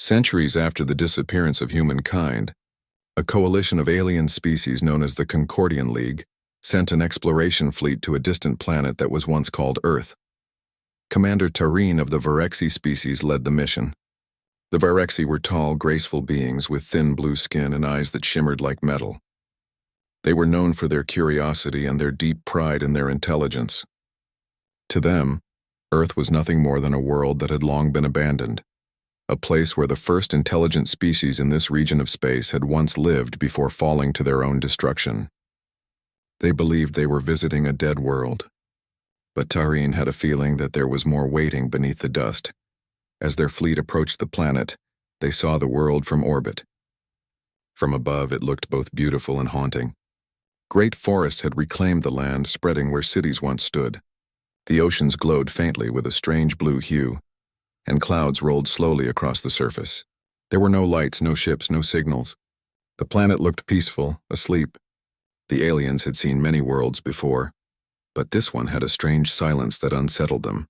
Centuries after the disappearance of humankind, a coalition of alien species known as the Concordian League sent an exploration fleet to a distant planet that was once called Earth. Commander Tareen of the Varexi species led the mission. The Varexi were tall, graceful beings with thin blue skin and eyes that shimmered like metal. They were known for their curiosity and their deep pride in their intelligence. To them, Earth was nothing more than a world that had long been abandoned, a place where the first intelligent species in this region of space had once lived before falling to their own destruction. They believed they were visiting a dead world, but Tareen had a feeling that there was more waiting beneath the dust. As their fleet approached the planet, they saw the world from orbit. From above, it looked both beautiful and haunting. Great forests had reclaimed the land, spreading where cities once stood. The oceans glowed faintly with a strange blue hue, and clouds rolled slowly across the surface. There were no lights, no ships, no signals. The planet looked peaceful, asleep. The aliens had seen many worlds before, but this one had a strange silence that unsettled them.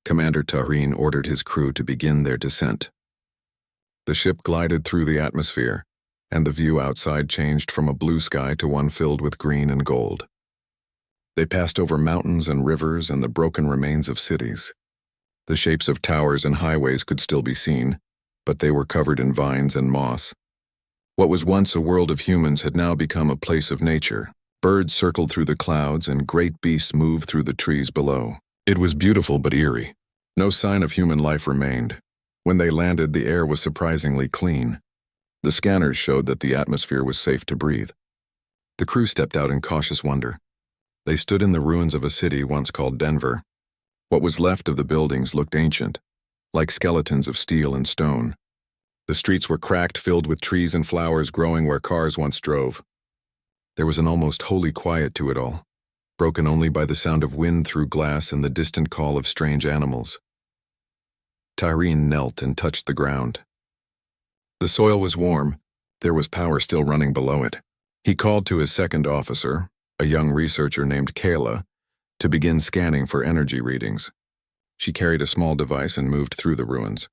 Commander Tareen ordered his crew to begin their descent. The ship glided through the atmosphere, and the view outside changed from a blue sky to one filled with green and gold. They passed over mountains and rivers and the broken remains of cities. The shapes of towers and highways could still be seen, but they were covered in vines and moss. What was once a world of humans had now become a place of nature. Birds circled through the clouds and great beasts moved through the trees below. It was beautiful but eerie. No sign of human life remained. When they landed, the air was surprisingly clean. The scanners showed that the atmosphere was safe to breathe. The crew stepped out in cautious wonder. They stood in the ruins of a city once called Denver. What was left of the buildings looked ancient, like skeletons of steel and stone. The streets were cracked, filled with trees and flowers growing where cars once drove. There was an almost holy quiet to it all, broken only by the sound of wind through glass and the distant call of strange animals. Tareen knelt and touched the ground. The soil was warm. There was power still running below it. He called to his second officer, a young researcher named Kayla, to begin scanning for energy readings. She carried a small device and moved through the ruins.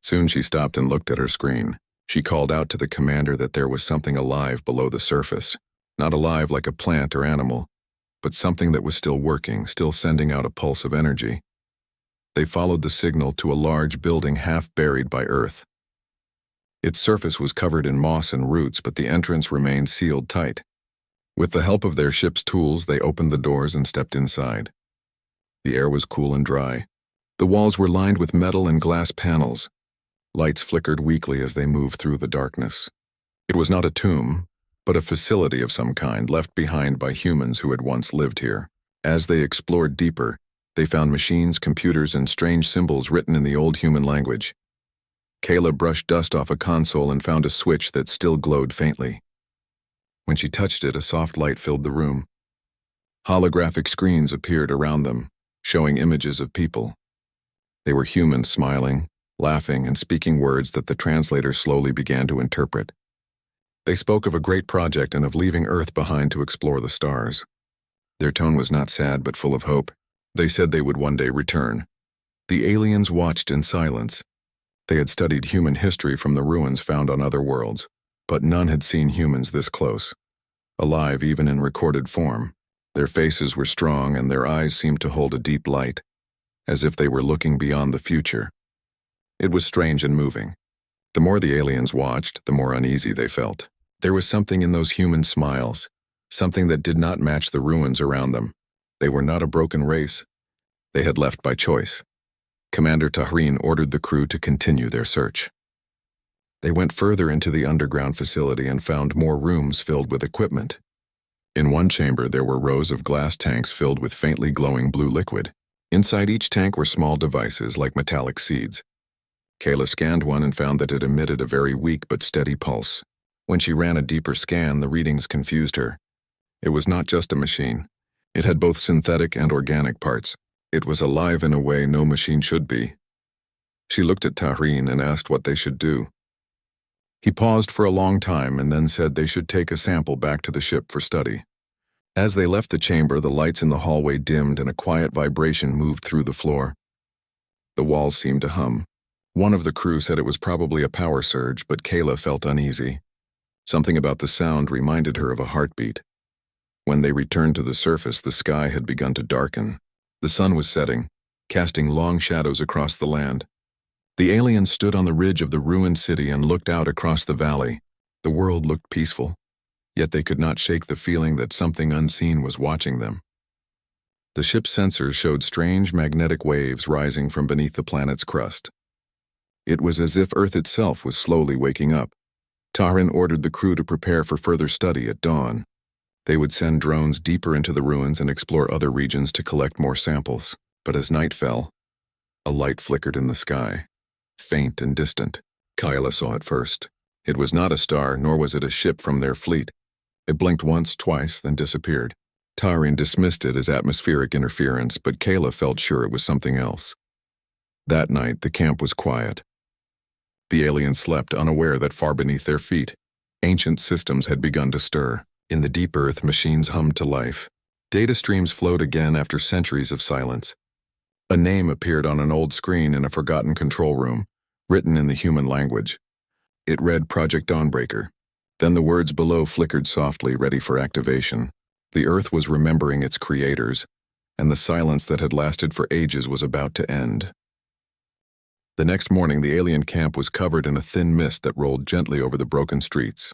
Soon she stopped and looked at her screen. She called out to the commander that there was something alive below the surface. Not alive like a plant or animal, but something that was still working, still sending out a pulse of energy. They followed the signal to a large building half buried by earth. Its surface was covered in moss and roots, but the entrance remained sealed tight. With the help of their ship's tools, they opened the doors and stepped inside. The air was cool and dry. The walls were lined with metal and glass panels. Lights flickered weakly as they moved through the darkness. It was not a tomb, but a facility of some kind left behind by humans who had once lived here. As they explored deeper, they found machines, computers, and strange symbols written in the old human language. Kayla brushed dust off a console and found a switch that still glowed faintly. When she touched it, a soft light filled the room. Holographic screens appeared around them, showing images of people. They were humans smiling, laughing, and speaking words that the translator slowly began to interpret. They spoke of a great project and of leaving Earth behind to explore the stars. Their tone was not sad but full of hope. They said they would one day return. The aliens watched in silence. They had studied human history from the ruins found on other worlds, but none had seen humans this close, alive even in recorded form. Their faces were strong and their eyes seemed to hold a deep light, as if they were looking beyond the future. It was strange and moving. The more the aliens watched, the more uneasy they felt. There was something in those human smiles, something that did not match the ruins around them. They were not a broken race. They had left by choice. Commander Tareen ordered the crew to continue their search. They went further into the underground facility and found more rooms filled with equipment. In one chamber, there were rows of glass tanks filled with faintly glowing blue liquid. Inside each tank were small devices like metallic seeds. Kayla scanned one and found that it emitted a very weak but steady pulse. When she ran a deeper scan, the readings confused her. It was not just a machine. It had both synthetic and organic parts. It was alive in a way no machine should be. She looked at Tareen and asked what they should do. He paused for a long time and then said they should take a sample back to the ship for study. As they left the chamber, the lights in the hallway dimmed and a quiet vibration moved through the floor. The walls seemed to hum. One of the crew said it was probably a power surge, but Kayla felt uneasy. Something about the sound reminded her of a heartbeat. When they returned to the surface, the sky had begun to darken. The sun was setting, casting long shadows across the land. The aliens stood on the ridge of the ruined city and looked out across the valley. The world looked peaceful, yet they could not shake the feeling that something unseen was watching them. The ship's sensors showed strange magnetic waves rising from beneath the planet's crust. It was as if Earth itself was slowly waking up. Taran ordered the crew to prepare for further study at dawn. They would send drones deeper into the ruins and explore other regions to collect more samples. But as night fell, a light flickered in the sky, faint and distant. Kyla saw it first. It was not a star, nor was it a ship from their fleet. It blinked once, twice, then disappeared. Taran dismissed it as atmospheric interference, but Kayla felt sure it was something else. That night, the camp was quiet. The aliens slept, unaware that far beneath their feet, ancient systems had begun to stir. In the deep earth, machines hummed to life. Data streams flowed again after centuries of silence. A name appeared on an old screen in a forgotten control room, written in the human language. It read Project Dawnbreaker. Then the words below flickered softly, ready for activation. The Earth was remembering its creators, and the silence that had lasted for ages was about to end. The next morning, the alien camp was covered in a thin mist that rolled gently over the broken streets.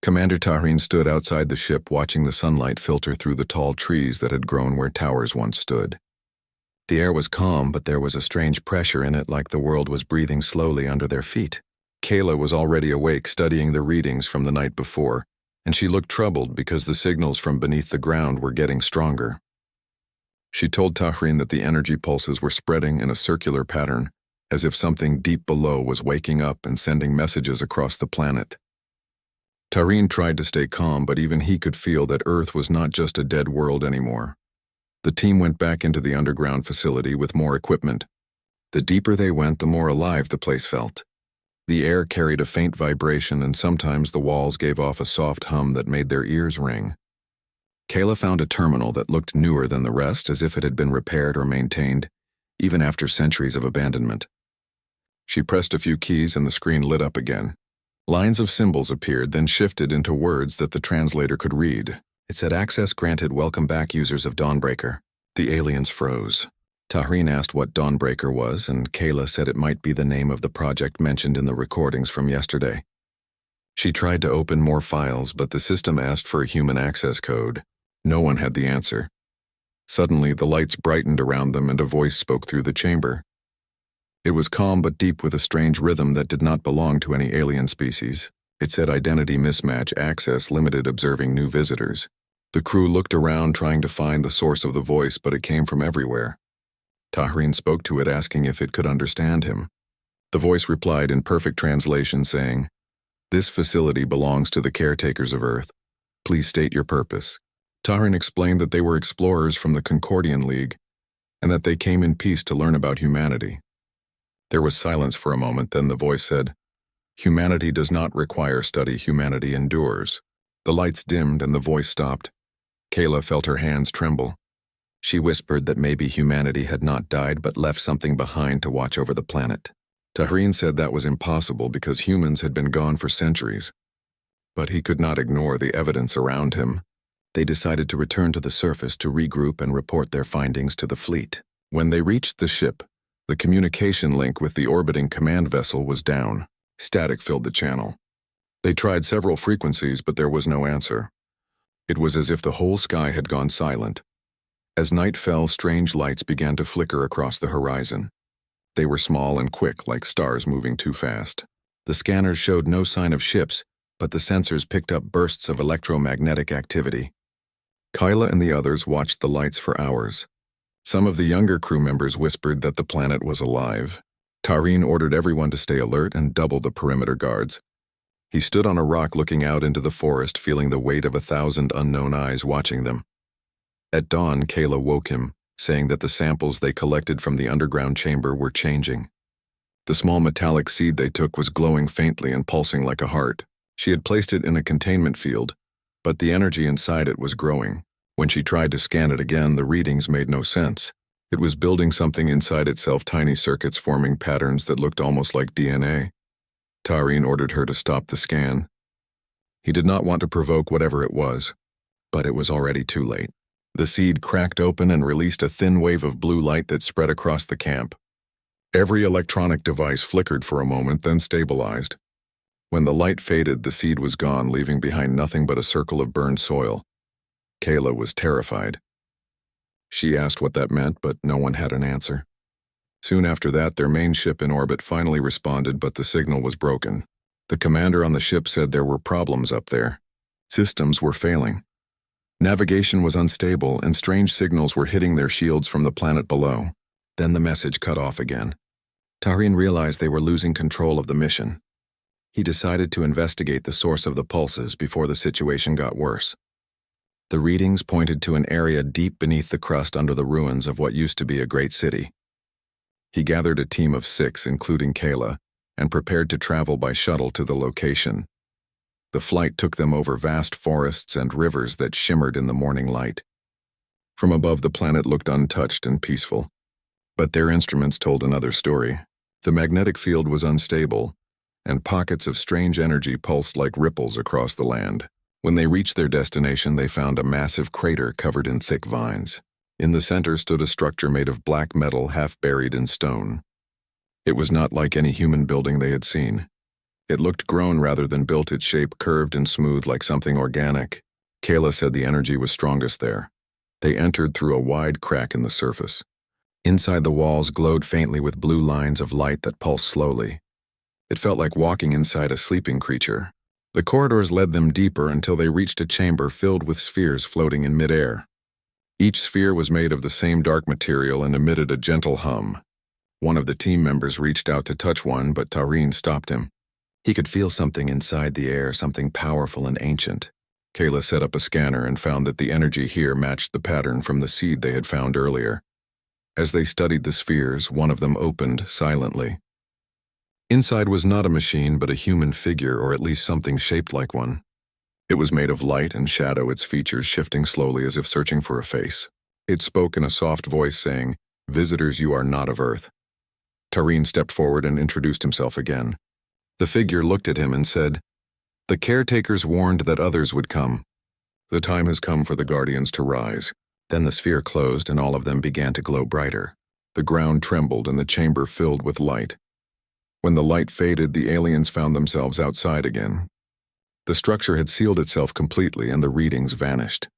Commander Taran stood outside the ship, watching the sunlight filter through the tall trees that had grown where towers once stood. The air was calm, but there was a strange pressure in it, like the world was breathing slowly under their feet. Kayla was already awake, studying the readings from the night before, and she looked troubled because the signals from beneath the ground were getting stronger. She told Taran that the energy pulses were spreading in a circular pattern, as if something deep below was waking up and sending messages across the planet. Taran tried to stay calm, but even he could feel that Earth was not just a dead world anymore. The team went back into the underground facility with more equipment. The deeper they went, the more alive the place felt. The air carried a faint vibration, and sometimes the walls gave off a soft hum that made their ears ring. Kayla found a terminal that looked newer than the rest, as if it had been repaired or maintained, even after centuries of abandonment. She pressed a few keys and the screen lit up again. Lines of symbols appeared, then shifted into words that the translator could read. It said, "Access granted, welcome back, users of Dawnbreaker." The aliens froze. Taran asked what Dawnbreaker was, and Kayla said it might be the name of the project mentioned in the recordings from yesterday. She tried to open more files, but the system asked for a human access code. No one had the answer. Suddenly, the lights brightened around them and a voice spoke through the chamber. It was calm but deep, with a strange rhythm that did not belong to any alien species. It said, "Identity mismatch, access limited, observing new visitors." The crew looked around, trying to find the source of the voice, but it came from everywhere. Taran spoke to it, asking if it could understand him. The voice replied in perfect translation, saying, "This facility belongs to the caretakers of Earth. Please state your purpose." Taran explained that they were explorers from the Concordian League, and that they came in peace to learn about humanity. There was silence for a moment, then the voice said, "Humanity does not require study, humanity endures." The lights dimmed and the voice stopped. Kayla felt her hands tremble. She whispered that maybe humanity had not died but left something behind to watch over the planet. Taran said that was impossible because humans had been gone for centuries. But he could not ignore the evidence around him. They decided to return to the surface to regroup and report their findings to the fleet. When they reached the ship, the communication link with the orbiting command vessel was down. Static filled the channel. They tried several frequencies, but there was no answer. It was as if the whole sky had gone silent. As night fell, strange lights began to flicker across the horizon. They were small and quick, like stars moving too fast. The scanners showed no sign of ships, but the sensors picked up bursts of electromagnetic activity. Kyla and the others watched the lights for hours. Some of the younger crew members whispered that the planet was alive. Taran ordered everyone to stay alert and double the perimeter guards. He stood on a rock looking out into the forest, feeling the weight of 1,000 unknown eyes watching them. At dawn, Kayla woke him, saying that the samples they collected from the underground chamber were changing. The small metallic seed they took was glowing faintly and pulsing like a heart. She had placed it in a containment field, but the energy inside it was growing. When she tried to scan it again, the readings made no sense. It was building something inside itself, tiny circuits forming patterns that looked almost like DNA. Tareen ordered her to stop the scan. He did not want to provoke whatever it was, but it was already too late. The seed cracked open and released a thin wave of blue light that spread across the camp. Every electronic device flickered for a moment, then stabilized. When the light faded, the seed was gone, leaving behind nothing but a circle of burned soil. Kayla was terrified. She asked what that meant, but no one had an answer. Soon after that, their main ship in orbit finally responded, but the signal was broken. The commander on the ship said there were problems up there. Systems were failing. Navigation was unstable, and strange signals were hitting their shields from the planet below. Then the message cut off again. Tareen realized they were losing control of the mission. He decided to investigate the source of the pulses before the situation got worse. The readings pointed to an area deep beneath the crust under the ruins of what used to be a great city. He gathered a team of 6, including Kayla, and prepared to travel by shuttle to the location. The flight took them over vast forests and rivers that shimmered in the morning light. From above, the planet looked untouched and peaceful. But their instruments told another story. The magnetic field was unstable, and pockets of strange energy pulsed like ripples across the land. When they reached their destination, they found a massive crater covered in thick vines. In the center stood a structure made of black metal, half buried in stone. It was not like any human building they had seen. It looked grown rather than built, its shape curved and smooth like something organic. Kayla said the energy was strongest there. They entered through a wide crack in the surface. Inside, the walls glowed faintly with blue lines of light that pulsed slowly. It felt like walking inside a sleeping creature. The corridors led them deeper until they reached a chamber filled with spheres floating in midair. Each sphere was made of the same dark material and emitted a gentle hum. One of the team members reached out to touch one, but Tareen stopped him. He could feel something inside the air, something powerful and ancient. Kayla set up a scanner and found that the energy here matched the pattern from the seed they had found earlier. As they studied the spheres, one of them opened silently. Inside was not a machine, but a human figure, or at least something shaped like one. It was made of light and shadow, its features shifting slowly as if searching for a face. It spoke in a soft voice saying, "Visitors, you are not of Earth." Tareen stepped forward and introduced himself again. The figure looked at him and said, "The caretakers warned that others would come. The time has come for the Guardians to rise." Then the sphere closed and all of them began to glow brighter. The ground trembled and the chamber filled with light. When the light faded, the aliens found themselves outside again. The structure had sealed itself completely and the readings vanished.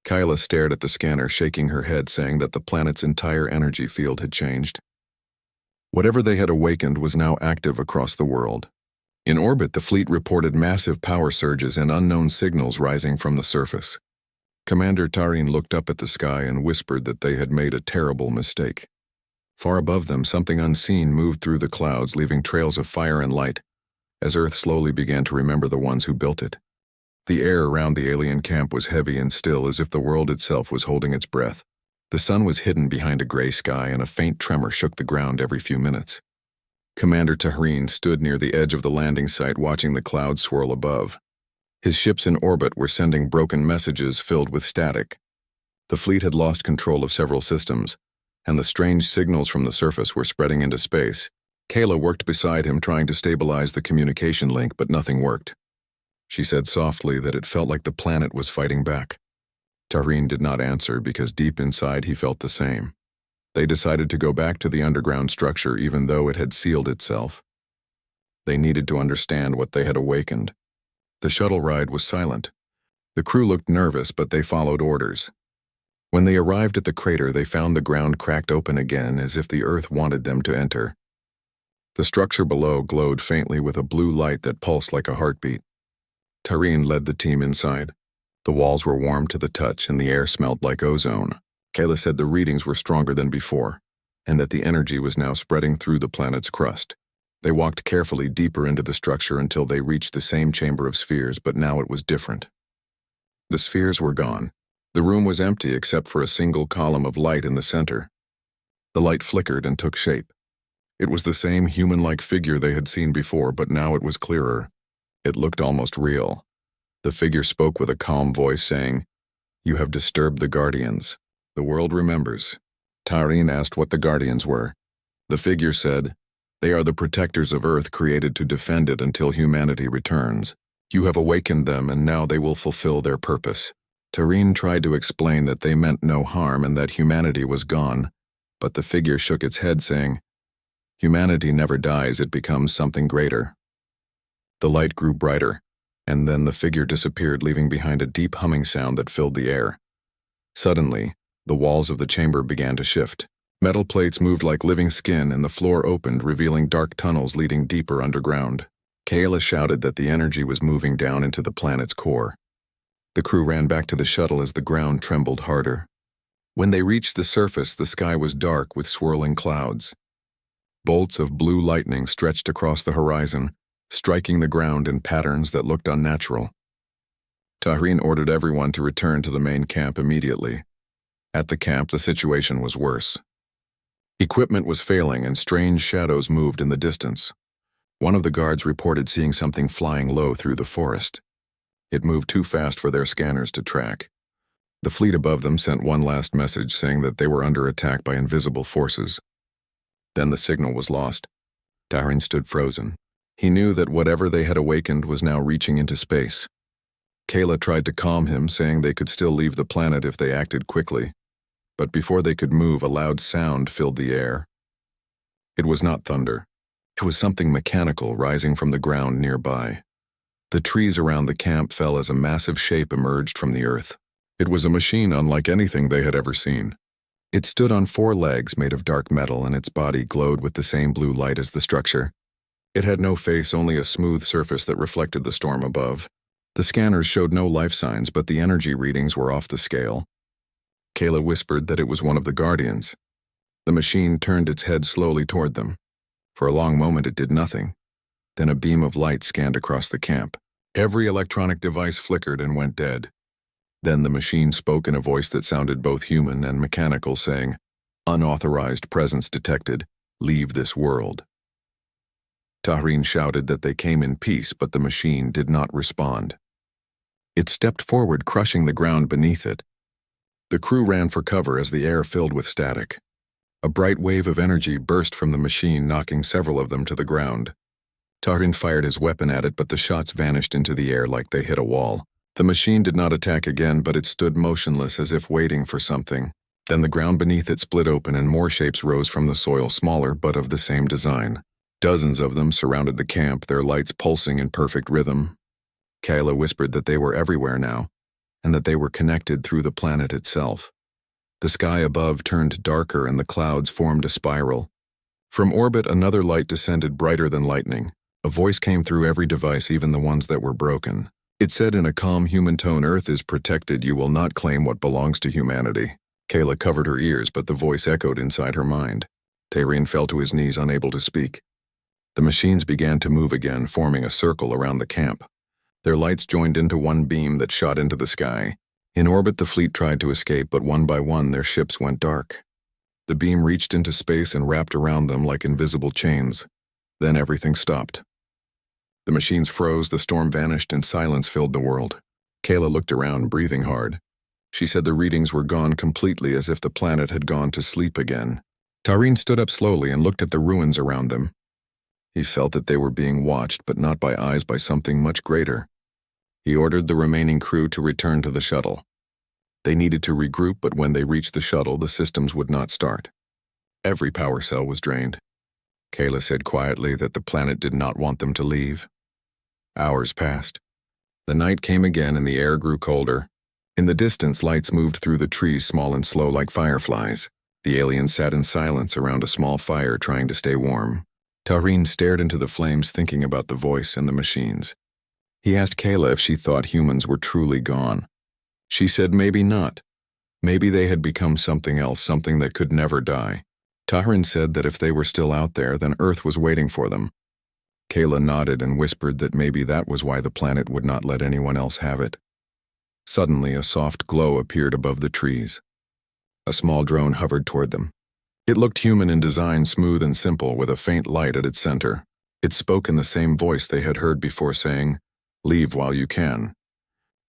Kyla stared at the scanner, shaking her head, saying that the planet's entire energy field had changed. Whatever they had awakened was now active across the world. In orbit, the fleet reported massive power surges and unknown signals rising from the surface. Commander Tareen looked up at the sky and whispered that they had made a terrible mistake. Far above them, something unseen moved through the clouds, leaving trails of fire and light, as Earth slowly began to remember the ones who built it. The air around the alien camp was heavy and still, as if the world itself was holding its breath. The sun was hidden behind a gray sky, and a faint tremor shook the ground every few minutes. Commander Tareen stood near the edge of the landing site, watching the clouds swirl above. His ships in orbit were sending broken messages filled with static. The fleet had lost control of several systems, and the strange signals from the surface were spreading into space. Kayla worked beside him, trying to stabilize the communication link, but nothing worked. She said softly that it felt like the planet was fighting back. Tareen did not answer because deep inside he felt the same. They decided to go back to the underground structure even though it had sealed itself. They needed to understand what they had awakened. The shuttle ride was silent. The crew looked nervous, but they followed orders. When they arrived at the crater, they found the ground cracked open again, as if the Earth wanted them to enter. The structure below glowed faintly with a blue light that pulsed like a heartbeat. Tareen led the team inside. The walls were warm to the touch, and the air smelled like ozone. Kayla said the readings were stronger than before, and that the energy was now spreading through the planet's crust. They walked carefully deeper into the structure until they reached the same chamber of spheres, but now it was different. The spheres were gone. The room was empty except for a single column of light in the center. The light flickered and took shape. It was the same human-like figure they had seen before, but now it was clearer. It looked almost real. The figure spoke with a calm voice, saying, "You have disturbed the Guardians. The world remembers. Tahrin asked what the Guardians were. The figure said, "They are the protectors of Earth created to defend it until humanity returns. You have awakened them and now they will fulfill their purpose." Tahrin tried to explain that they meant no harm and that humanity was gone, but the figure shook its head saying, "Humanity never dies, it becomes something greater." The light grew brighter, and then the figure disappeared, leaving behind a deep humming sound that filled the air. Suddenly, the walls of the chamber began to shift. Metal plates moved like living skin and the floor opened, revealing dark tunnels leading deeper underground. Kayla shouted that the energy was moving down into the planet's core. The crew ran back to the shuttle as the ground trembled harder. When they reached the surface, the sky was dark with swirling clouds. Bolts of blue lightning stretched across the horizon, striking the ground in patterns that looked unnatural. Tahrin ordered everyone to return to the main camp immediately. At the camp, the situation was worse. Equipment was failing and strange shadows moved in the distance. One of the guards reported seeing something flying low through the forest. It moved too fast for their scanners to track. The fleet above them sent one last message saying that they were under attack by invisible forces. Then the signal was lost. Tahrin stood frozen. He knew that whatever they had awakened was now reaching into space. Kayla tried to calm him, saying they could still leave the planet if they acted quickly. But before they could move, a loud sound filled the air. It was not thunder. It was something mechanical rising from the ground nearby. The trees around the camp fell as a massive shape emerged from the earth. It was a machine unlike anything they had ever seen. It stood on 4 legs made of dark metal, and its body glowed with the same blue light as the structure. It had no face, only a smooth surface that reflected the storm above. The scanners showed no life signs, but the energy readings were off the scale. Kayla whispered that it was one of the Guardians. The machine turned its head slowly toward them. For a long moment it did nothing. Then a beam of light scanned across the camp. Every electronic device flickered and went dead. Then the machine spoke in a voice that sounded both human and mechanical, saying, "Unauthorized presence detected. Leave this world." Tahrin shouted that they came in peace, but the machine did not respond. It stepped forward, crushing the ground beneath it. The crew ran for cover as the air filled with static. A bright wave of energy burst from the machine, knocking several of them to the ground. Tahrin fired his weapon at it, but the shots vanished into the air like they hit a wall. The machine did not attack again, but it stood motionless as if waiting for something. Then the ground beneath it split open and more shapes rose from the soil, smaller but of the same design. Dozens of them surrounded the camp, their lights pulsing in perfect rhythm. Kayla whispered that they were everywhere now, and that they were connected through the planet itself. The sky above turned darker and the clouds formed a spiral. From orbit, another light descended brighter than lightning. A voice came through every device, even the ones that were broken. It said in a calm human tone, "Earth is protected. You will not claim what belongs to humanity." Kayla covered her ears, but the voice echoed inside her mind. Tahrin fell to his knees, unable to speak. The machines began to move again, forming a circle around the camp. Their lights joined into one beam that shot into the sky. In orbit, the fleet tried to escape, but one by one their ships went dark. The beam reached into space and wrapped around them like invisible chains. Then everything stopped. The machines froze, the storm vanished, and silence filled the world. Kayla looked around, breathing hard. She said the readings were gone completely, as if the planet had gone to sleep again. Tahrin stood up slowly and looked at the ruins around them. He felt that they were being watched, but not by eyes, by something much greater. He ordered the remaining crew to return to the shuttle. They needed to regroup, but when they reached the shuttle, the systems would not start. Every power cell was drained. Kayla said quietly that the planet did not want them to leave. Hours passed. The night came again and the air grew colder. In the distance, lights moved through the trees, small and slow like fireflies. The aliens sat in silence around a small fire, trying to stay warm. Tahrin stared into the flames, thinking about the voice and the machines. He asked Kayla if she thought humans were truly gone. She said maybe not. Maybe they had become something else, something that could never die. Tahrin said that if they were still out there, then Earth was waiting for them. Kayla nodded and whispered that maybe that was why the planet would not let anyone else have it. Suddenly, a soft glow appeared above the trees. A small drone hovered toward them. It looked human in design, smooth and simple, with a faint light at its center. It spoke in the same voice they had heard before, saying, "Leave while you can."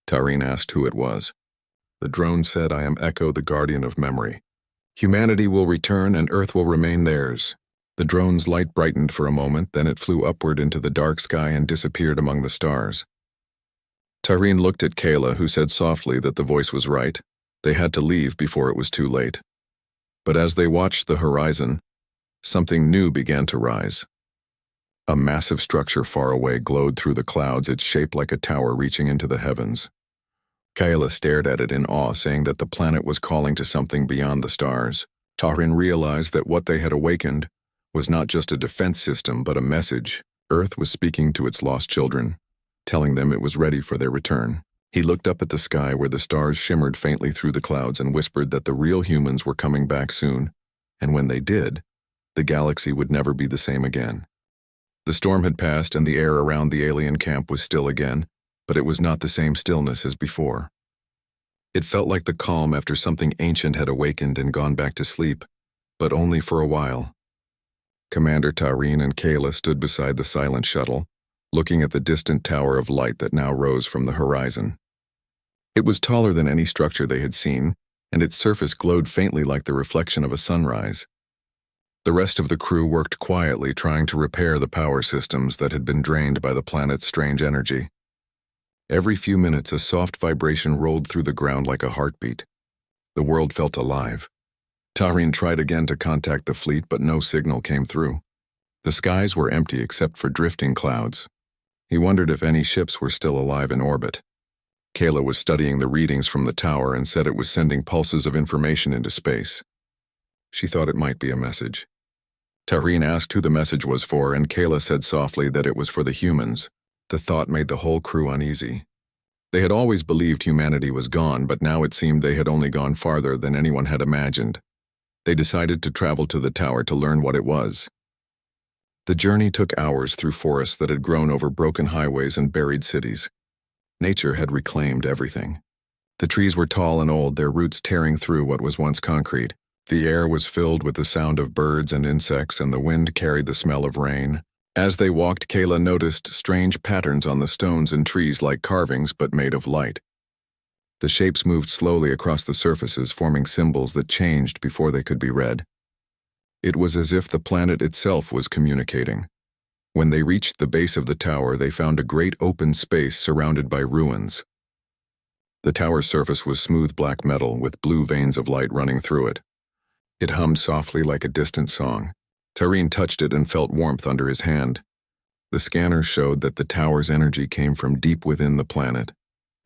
Tahrin asked who it was. The drone said, "I am Echo, the Guardian of Memory. Humanity will return and Earth will remain theirs. The drone's light brightened for a moment, then it flew upward into the dark sky and disappeared among the stars. Tyreen looked at Kayla, who said softly that the voice was right. They had to leave before it was too late. But as they watched the horizon, something new began to rise. A massive structure far away glowed through the clouds, its shape like a tower reaching into the heavens. Kayla stared at it in awe, saying that the planet was calling to something beyond the stars. Tyreen realized that what they had awakened was not just a defense system, but a message. Earth was speaking to its lost children, telling them it was ready for their return. He looked up at the sky where the stars shimmered faintly through the clouds and whispered that the real humans were coming back soon, and when they did, the galaxy would never be the same again. The storm had passed and the air around the alien camp was still again, but it was not the same stillness as before. It felt like the calm after something ancient had awakened and gone back to sleep, but only for a while. Commander Tyreen and Kayla stood beside the silent shuttle, looking at the distant tower of light that now rose from the horizon. It was taller than any structure they had seen, and its surface glowed faintly like the reflection of a sunrise. The rest of the crew worked quietly, trying to repair the power systems that had been drained by the planet's strange energy. Every few minutes, a soft vibration rolled through the ground like a heartbeat. The world felt alive. Tyreen tried again to contact the fleet, but no signal came through. The skies were empty except for drifting clouds. He wondered if any ships were still alive in orbit. Kayla was studying the readings from the tower and said it was sending pulses of information into space. She thought it might be a message. Tyreen asked who the message was for, and Kayla said softly that it was for the humans. The thought made the whole crew uneasy. They had always believed humanity was gone, but now it seemed they had only gone farther than anyone had imagined. They decided to travel to the tower to learn what it was. The journey took hours through forests that had grown over broken highways and buried cities. Nature had reclaimed everything. The trees were tall and old, their roots tearing through what was once concrete. The air was filled with the sound of birds and insects, and the wind carried the smell of rain. As they walked, Kayla noticed strange patterns on the stones and trees like carvings but made of light. The shapes moved slowly across the surfaces, forming symbols that changed before they could be read. It was as if the planet itself was communicating. When they reached the base of the tower, they found a great open space surrounded by ruins. The tower's surface was smooth black metal with blue veins of light running through it. It hummed softly like a distant song. Tyreen touched it and felt warmth under his hand. The scanner showed that the tower's energy came from deep within the planet,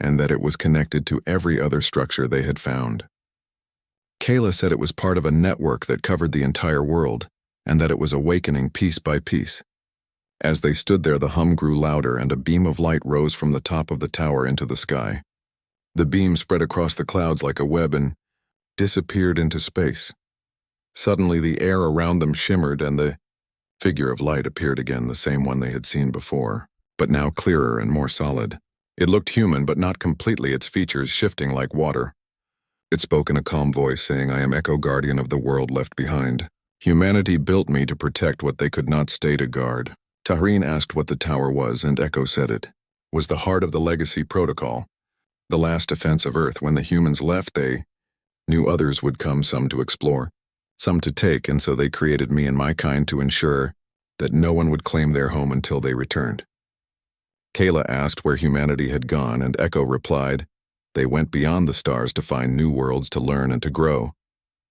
and that it was connected to every other structure they had found. Kayla said it was part of a network that covered the entire world, and that it was awakening piece by piece. As they stood there, the hum grew louder and a beam of light rose from the top of the tower into the sky. The beam spread across the clouds like a web and disappeared into space. Suddenly, the air around them shimmered and the figure of light appeared again, the same one they had seen before, but now clearer and more solid. It looked human, but not completely, its features shifting like water. It spoke in a calm voice, saying, "I am Echo, guardian of the world left behind. Humanity built me to protect what they could not stay to guard." Tyreen asked what the tower was, and Echo said it was the heart of the Legacy Protocol, the last defense of Earth. When the humans left, they knew others would come, some to explore, some to take, and so they created me and my kind to ensure that no one would claim their home until they returned. Kayla asked where humanity had gone, and Echo replied, "They went beyond the stars to find new worlds to learn and to grow,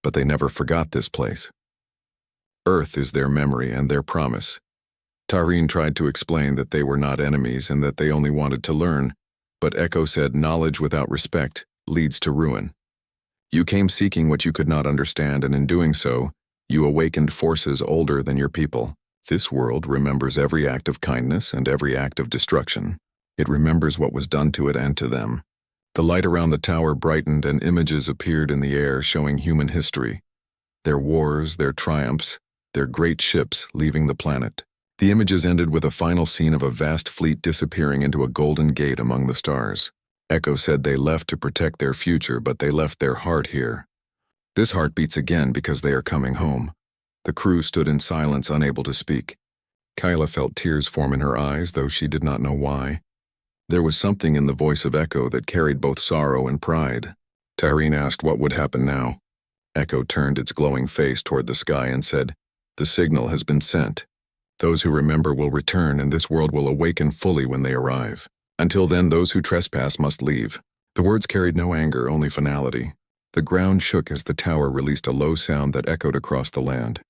but they never forgot this place. Earth is their memory and their promise." Tyreen tried to explain that they were not enemies and that they only wanted to learn, but Echo said, "Knowledge without respect leads to ruin. You came seeking what you could not understand, and in doing so, you awakened forces older than your people. This world remembers every act of kindness and every act of destruction. It remembers what was done to it and to them." The light around the tower brightened and images appeared in the air showing human history, their wars, their triumphs, their great ships leaving the planet. The images ended with a final scene of a vast fleet disappearing into a golden gate among the stars. Echo said they left to protect their future, but they left their heart here. This heart beats again because they are coming home. The crew stood in silence, unable to speak. Kayla felt tears form in her eyes, though she did not know why. There was something in the voice of Echo that carried both sorrow and pride. Tyreen asked what would happen now. Echo turned its glowing face toward the sky and said, "The signal has been sent. Those who remember will return, and this world will awaken fully when they arrive. Until then, those who trespass must leave." The words carried no anger, only finality. The ground shook as the tower released a low sound that echoed across the land.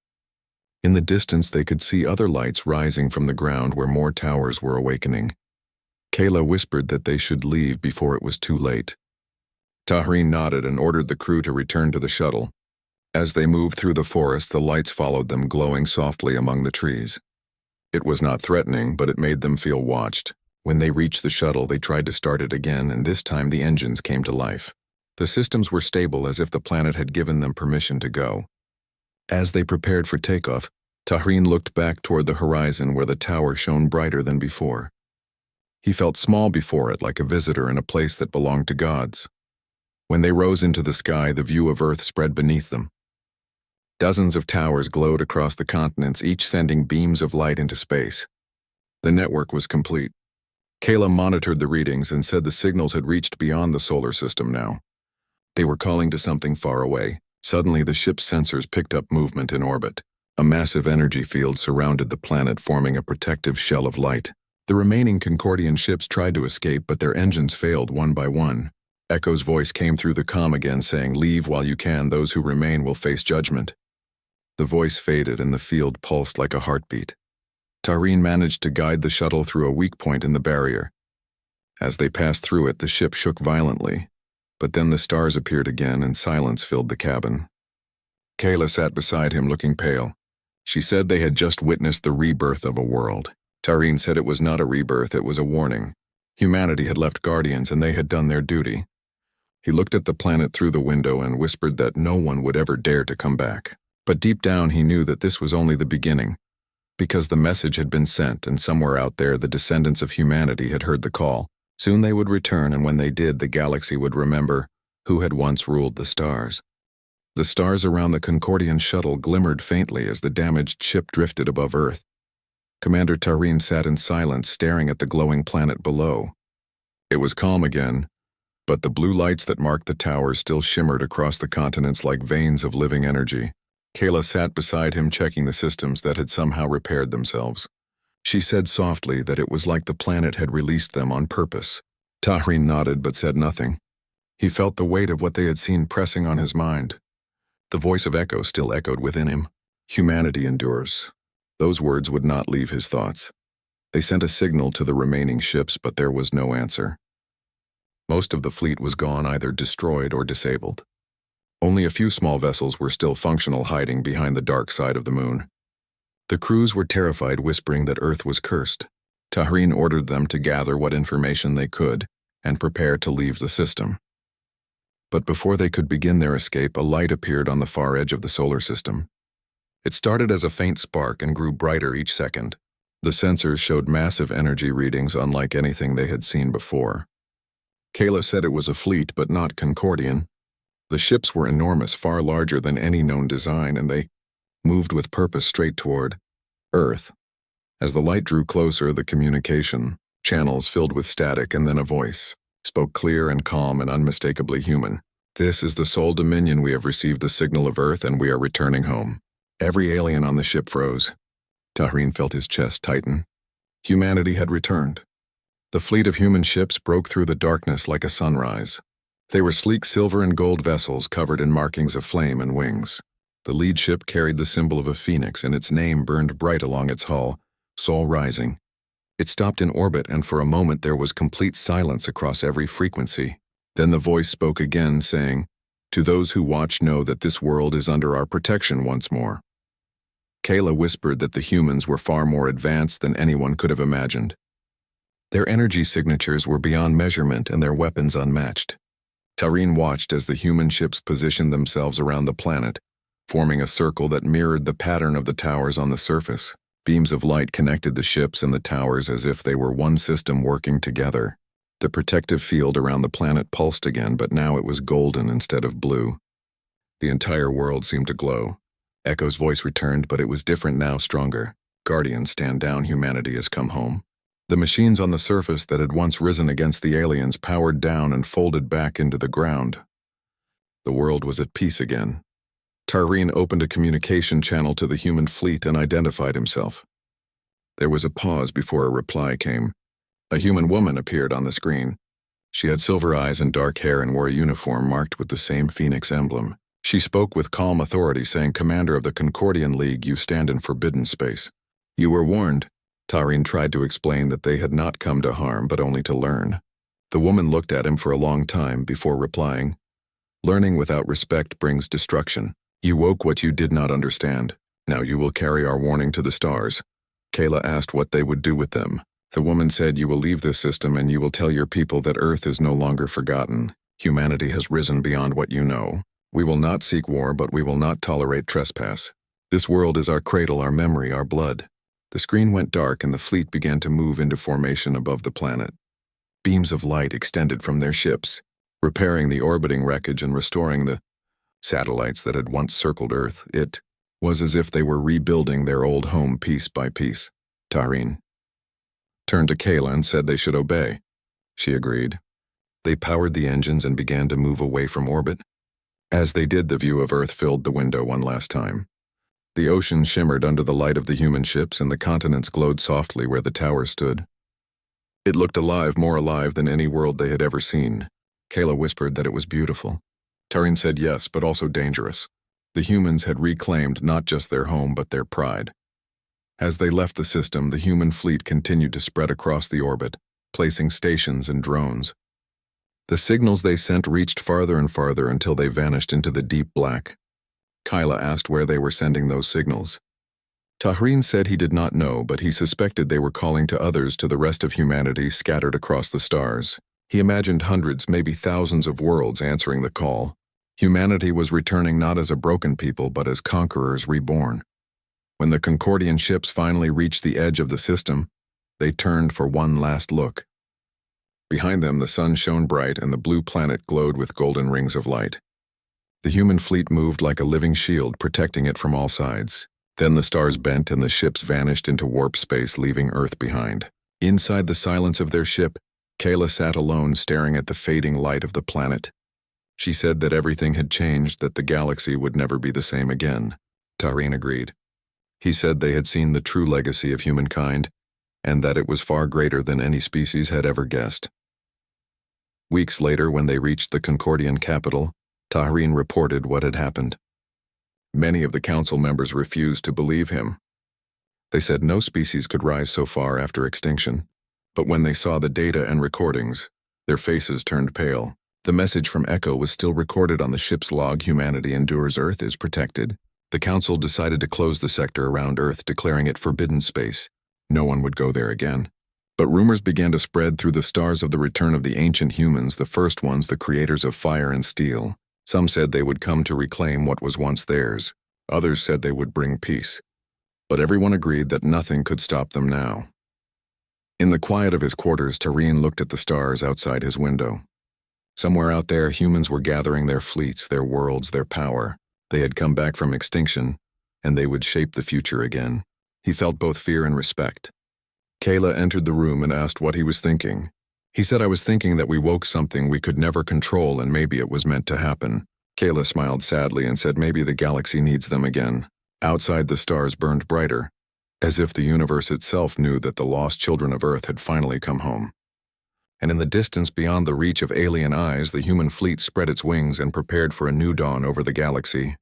In the distance, they could see other lights rising from the ground where more towers were awakening. Kayla whispered that they should leave before it was too late. Tahreen nodded and ordered the crew to return to the shuttle. As they moved through the forest, the lights followed them, glowing softly among the trees. It was not threatening, but it made them feel watched. When they reached the shuttle, they tried to start it again, and this time the engines came to life. The systems were stable, as if the planet had given them permission to go. As they prepared for takeoff, Tahreen looked back toward the horizon where the tower shone brighter than before. He felt small before it, like a visitor in a place that belonged to gods. When they rose into the sky, the view of Earth spread beneath them. Dozens of towers glowed across the continents, each sending beams of light into space. The network was complete. Kayla monitored the readings and said the signals had reached beyond the solar system now. They were calling to something far away. Suddenly, the ship's sensors picked up movement in orbit. A massive energy field surrounded the planet, forming a protective shell of light. The remaining Concordian ships tried to escape, but their engines failed one by one. Echo's voice came through the comm again, saying, "Leave while you can. Those who remain will face judgment." The voice faded and the field pulsed like a heartbeat. Tahreen managed to guide the shuttle through a weak point in the barrier. As they passed through it, the ship shook violently, but then the stars appeared again and silence filled the cabin. Kayla sat beside him, looking pale. She said they had just witnessed the rebirth of a world. Tahreen said it was not a rebirth, it was a warning. Humanity had left guardians and they had done their duty. He looked at the planet through the window and whispered that no one would ever dare to come back. But deep down he knew that this was only the beginning, because the message had been sent, and somewhere out there the descendants of humanity had heard the call. Soon they would return, and when they did, the galaxy would remember who had once ruled the stars. The stars around the Concordian shuttle glimmered faintly as the damaged ship drifted above Earth. Commander Tahreen sat in silence, staring at the glowing planet below. It was calm again, but the blue lights that marked the towers still shimmered across the continents like veins of living energy. Kayla sat beside him, checking the systems that had somehow repaired themselves. She said softly that it was like the planet had released them on purpose. Tahreen nodded but said nothing. He felt the weight of what they had seen pressing on his mind. The voice of Echo still echoed within him. Humanity endures. Those words would not leave his thoughts. They sent a signal to the remaining ships, but there was no answer. Most of the fleet was gone, either destroyed or disabled. Only a few small vessels were still functional, hiding behind the dark side of the moon. The crews were terrified, whispering that Earth was cursed. Tahreen ordered them to gather what information they could and prepare to leave the system. But before they could begin their escape, a light appeared on the far edge of the solar system. It started as a faint spark and grew brighter each second. The sensors showed massive energy readings unlike anything they had seen before. Kayla said it was a fleet, but not Concordian. The ships were enormous, far larger than any known design, and they moved with purpose straight toward Earth. As the light drew closer, the communication channels filled with static, and then a voice spoke clear and calm and unmistakably human. "This is the sole dominion. We have received the signal of Earth, and we are returning home." Every alien on the ship froze. Tahreen felt his chest tighten. Humanity had returned. The fleet of human ships broke through the darkness like a sunrise. They were sleek silver and gold vessels covered in markings of flame and wings. The lead ship carried the symbol of a phoenix, and its name burned bright along its hull, Sol Rising. It stopped in orbit, and for a moment there was complete silence across every frequency. Then the voice spoke again, saying, "To those who watch, know that this world is under our protection once more." Kayla whispered that the humans were far more advanced than anyone could have imagined. Their energy signatures were beyond measurement and their weapons unmatched. Tahreen watched as the human ships positioned themselves around the planet, forming a circle that mirrored the pattern of the towers on the surface. Beams of light connected the ships and the towers as if they were one system working together. The protective field around the planet pulsed again, but now it was golden instead of blue. The entire world seemed to glow. Echo's voice returned, but it was different now, stronger. "Guardians, stand down. Humanity has come home." The machines on the surface that had once risen against the aliens powered down and folded back into the ground. The world was at peace again. Tareen opened a communication channel to the human fleet and identified himself. There was a pause before a reply came. A human woman appeared on the screen. She had silver eyes and dark hair and wore a uniform marked with the same phoenix emblem. She spoke with calm authority, saying, "Commander of the Concordian League, you stand in forbidden space." "You were warned." Tareen tried to explain that they had not come to harm, but only to learn. The woman looked at him for a long time before replying, "Learning without respect brings destruction. You woke what you did not understand. Now you will carry our warning to the stars." Kayla asked what they would do with them. The woman said, "You will leave this system and you will tell your people that Earth is no longer forgotten. Humanity has risen beyond what you know. We will not seek war, but we will not tolerate trespass. This world is our cradle, our memory, our blood." The screen went dark and the fleet began to move into formation above the planet. Beams of light extended from their ships, repairing the orbiting wreckage and restoring the satellites that had once circled Earth. It was as if they were rebuilding their old home piece by piece. Tareen turned to Kayla and said they should obey. She agreed. They powered the engines and began to move away from orbit. As they did, the view of Earth filled the window one last time. The ocean shimmered under the light of the human ships and the continents glowed softly where the tower stood. It looked alive, more alive than any world they had ever seen. Kayla whispered that it was beautiful. Tareen said yes, but also dangerous. The humans had reclaimed not just their home, but their pride. As they left the system, the human fleet continued to spread across the orbit, placing stations and drones. The signals they sent reached farther and farther until they vanished into the deep black. Kyla asked where they were sending those signals. Tareen said he did not know, but he suspected they were calling to others, to the rest of humanity scattered across the stars. He imagined hundreds, maybe thousands of worlds answering the call. Humanity was returning not as a broken people, but as conquerors reborn. When the Concordian ships finally reached the edge of the system, they turned for one last look. Behind them, the sun shone bright and the blue planet glowed with golden rings of light. The human fleet moved like a living shield, protecting it from all sides. Then the stars bent and the ships vanished into warp space, leaving Earth behind. Inside the silence of their ship, Kayla sat alone, staring at the fading light of the planet. She said that everything had changed, that the galaxy would never be the same again. Tareen agreed. He said they had seen the true legacy of humankind, and that it was far greater than any species had ever guessed. Weeks later, when they reached the Concordian capital, Tareen reported what had happened. Many of the council members refused to believe him. They said no species could rise so far after extinction, but when they saw the data and recordings, their faces turned pale. The message from Echo was still recorded on the ship's log: "Humanity endures, Earth is protected." The council decided to close the sector around Earth, declaring it forbidden space. No one would go there again. But rumors began to spread through the stars of the return of the ancient humans, the first ones, the creators of fire and steel. Some said they would come to reclaim what was once theirs. Others said they would bring peace. But everyone agreed that nothing could stop them now. In the quiet of his quarters, Tareen looked at the stars outside his window. Somewhere out there, humans were gathering their fleets, their worlds, their power. They had come back from extinction, and they would shape the future again. He felt both fear and respect. Kayla entered the room and asked what he was thinking. He said, "I was thinking that we woke something we could never control, and maybe it was meant to happen." Kayla smiled sadly and said maybe the galaxy needs them again. Outside, the stars burned brighter, as if the universe itself knew that the lost children of Earth had finally come home. And in the distance beyond the reach of alien eyes, the human fleet spread its wings and prepared for a new dawn over the galaxy.